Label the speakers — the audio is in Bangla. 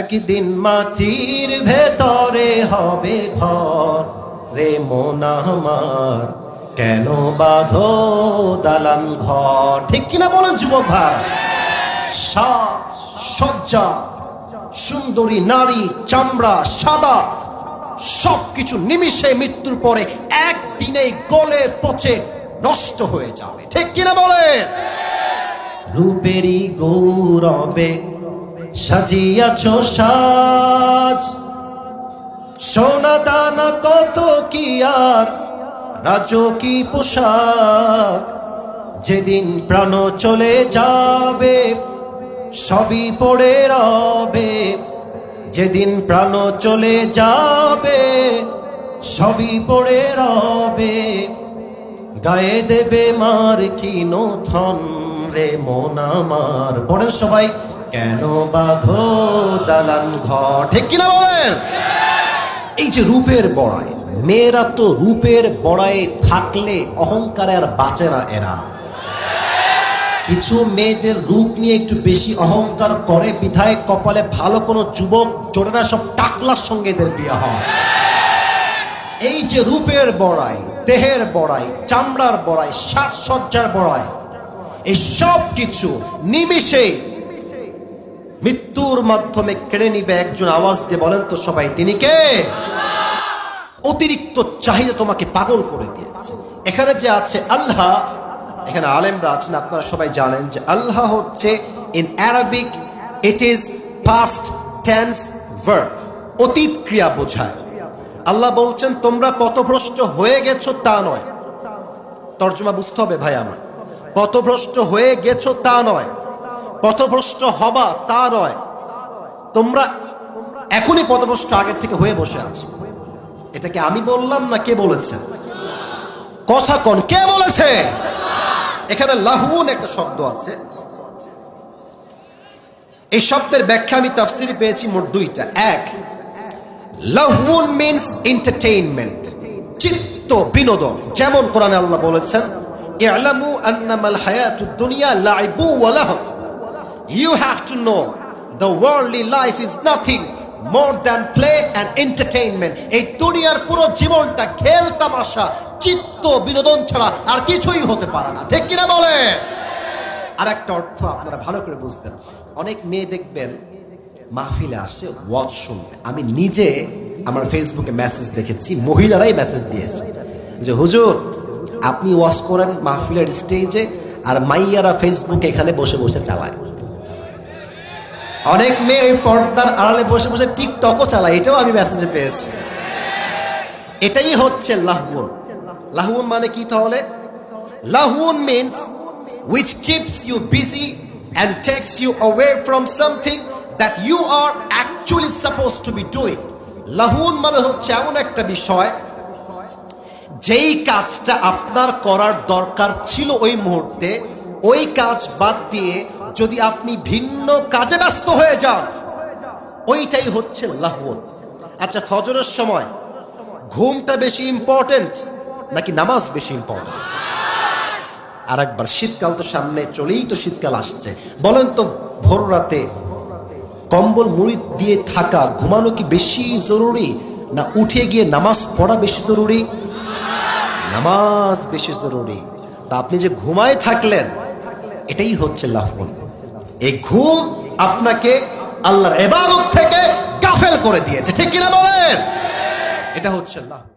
Speaker 1: একদিন মাটির ভেতরে হবে ঘর রে মন আমার, কেন বাঁধো দালান ঘর? ঠিক কিনা বলেন যুবক ভাই? সাজ সজ্জা, সুন্দরী নারী, চামড়া সাদা, সবকিছু নিমিষে মৃত্যুর পরে একদিনেই গলে পচে নষ্ট হয়ে যাবে। ঠিক কিনা বলেন? রূপেরই গৌরবে সাজিয়াছ সাজ, সোনা দানা কত কি আর রাজকী পোশাক। যেদিন প্রাণ চলে যাবে সবই পড়ে রবে, যেদিন প্রাণ চলে যাবে সবই পড়ে রবে। গায়ে দেবে মার কিনো থন রে মন আমার। পড়েন সবাই, কেন বাঁধো দালান ঘর? ঠিক কিনা বলেন? এই যে রূপের বড়াই, মেয়েরা তো রূপের বড়াই থাকলে অহংকারে আর বাঁচে না এরা। কিছু মেয়েদের রূপ নিয়ে একটু বেশি অহংকার করে বিধায় কপালে ভালো কোনো যুবক জোটে না, সব টাকলার সঙ্গে এদের বিয়ে হয়। এই যে রূপের বড়াই, দেহের বড়াই, চামড়ার বড়াই, সাজসজ্জার বড়াই, এই সব কিছু নিমিষে মৃত্যুর মাধ্যমে কেড়ে নিবে একজন। আওয়াজ দিয়ে বলেন তো সবাই, তিনি কে? অতিরিক্ত চাহিদা তোমাকে পাগল করে দিয়েছে। এখানে যে আছে আল্লাহ, এখানে আলেমরা আছেন, আপনারা সবাই জানেন যে আল্লাহ হচ্ছে in Arabic it is past tense verb, অতীত ক্রিয়া বোঝায়। আল্লাহ বলছেন তোমরা পথভ্রষ্ট হয়ে গেছো তা নয়। তর্জমা বুঝতে হবে ভাই আমার। পথভ্রষ্ট হয়ে গেছো তা নয়, পথভ্রষ্ট হবা তা নয়। তোমরা এখনই পথভ্রষ্ট আগের থেকে হয়ে বসে আছো। এটাকে আমি বললাম না কে বলেছে? কথা কোন, কে বলেছে? এখানে লাহুন একটা শব্দ আছে। এই শব্দের ব্যাখ্যা আমি তাফসিরে পেয়েছি মোট দুইটা। এক, লাহুন মিন্স এন্টারটেইনমেন্ট, চিত্ত বিনোদন। যেমন কোরআনে আল্লাহ বলেছেন, ই'লামু আন্নামাল হায়াতুদ দুনিয়া লাইবু ওয়া লাহু। You have to know the worldly life is nothing more than play and entertainment. এই দুনিয়ার পুরো জীবনটা খেল তামাশা, চিত্ত বিনোদন ছাড়া আর কিছুই হতে পারে না। ঠিক কিনা বলে? আর একটা অর্থ আপনারা ভালো করে বুঝবেন। অনেক মেয়ে দেখবেন মাহফিলে আসে ওয়াজ শুনবে। আমি নিজে আমার ফেসবুকে মেসেজ দেখেছি, মহিলারাই মেসেজ দিয়েছে যে হুজুর আপনি ওয়াজ করেন মাহফিলের স্টেজে, আর মাইয়ারা ফেসবুকে এখানে বসে বসে চালায়। অনেক মেয়ে পর্দার আড়ালে বসে বসে টিকটকও চালায়, এটাও আমি মেসেজে পেয়েছি। এটাই হচ্ছে লাহউন। লাহউন মানে কি তাহলে? লাহউন means which keeps you busy and takes you away from something that you are actually supposed to be doing. লাহউন মানে হচ্ছে এমন একটা বিষয় যেই কাজটা আপনার করার দরকার ছিল ওই মুহূর্তে, ওই কাজ বাদ দিয়ে যদি আপনি ভিন্ন কাজে ব্যস্ত হয়ে যান, ওইটাই হচ্ছে লাহউন। আচ্ছা, ফজরের সময় ঘুমটা বেশি ইম্পর্টেন্ট নাকি নামাজ বেশি ইম্পর্টেন্ট? আর একবার, শীতকাল তো সামনে, চলেই তো শীতকাল আসছে। বলেন তো ভোর রাতে কম্বল মুড়ি দিয়ে থাকা, ঘুমানো কি বেশি জরুরি না উঠে গিয়ে নামাজ পড়া বেশি জরুরি? নামাজ বেশি জরুরি। তা আপনি যে ঘুমায় থাকলেন, এটাই হচ্ছে লাহউন। এই ঘুম আপনাকে আল্লাহর ইবাদত থেকে গাফেল করে দিয়েছে। ঠিক কিনা বলেন? এটা হচ্ছে লাহউন।